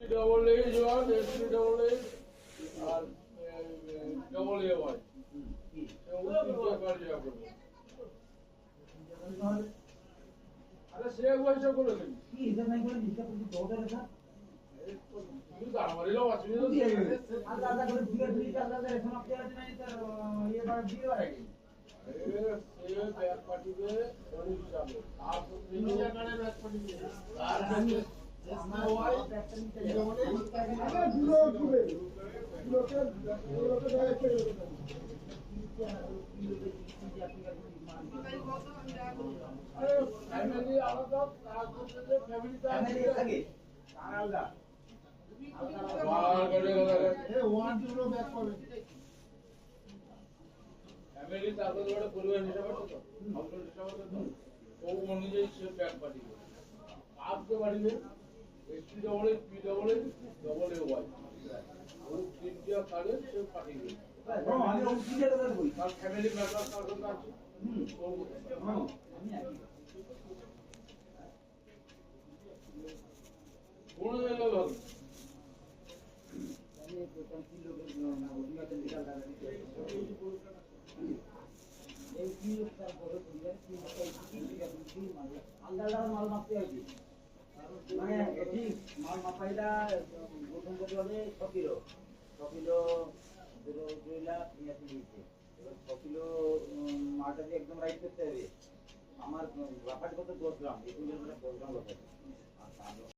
double A is one, S double A, R double A হয়। তিনটে কাজ করবে। আরে সে পয়সা করে দিন। কি এটা নাই করে দিতে পুরো দৌড়ে না। কিন্তু আমারও অসুবিধা হচ্ছে। আলাদা আলাদা করে দিয়ে দুই আলাদা এখন আপনি আছে নাই তো ये बार দিয়ে রাখি। সে ব্যাক পার্টিতে ওই হিসাবে। আর তিন জায়গায় ব্যাক পার্টিতে। আর আমি আমার ওয়াই একটা নিতে যাব না। আরে দুটো খুলে। দুটোকে ডাইরেক্ট করে দেব। আরে ফ্যামিলি আলাদা তারপর যে ফ্যামিলিটা থাকে আলাদা বার করে গেলে এ ওয়ান টু ব্যাক করবে ফ্যামিলি তারপর ওটা পরিবার হিসাবে তো হাউসহোল্ড হিসাবে তো ও অনুযায়ী সে ব্যাক পাঠিয়ে আপকে পাঠিয়ে SP double A P double A double A Y O তিনটা কার্ডে সে পাঠিয়ে দেবে আমি ওই দিকে দাদা বলি তার ফ্যামিলি মেম্বার কার সঙ্গে আছে হ্যাঁ আমি আছি কোন জায়গায় ভালো আমি প্রথম কি লোকের ওদিকে নিকাল দাদা এই কি তার বড় পরিবার কি কি মাল আলাদা মাল মাপতে হবে মানে এটি মাল মাপাইলা প্রথম করতে হবে 6 কিলো 6 কিলো 2 লাখ 83 দিচ্ছে এবার 6 কিলো মালটা দিয়ে একদম রাইট করতে হবে আমার লাফাট কত 10 গ্রাম এই 10 গ্রাম লাফাট আর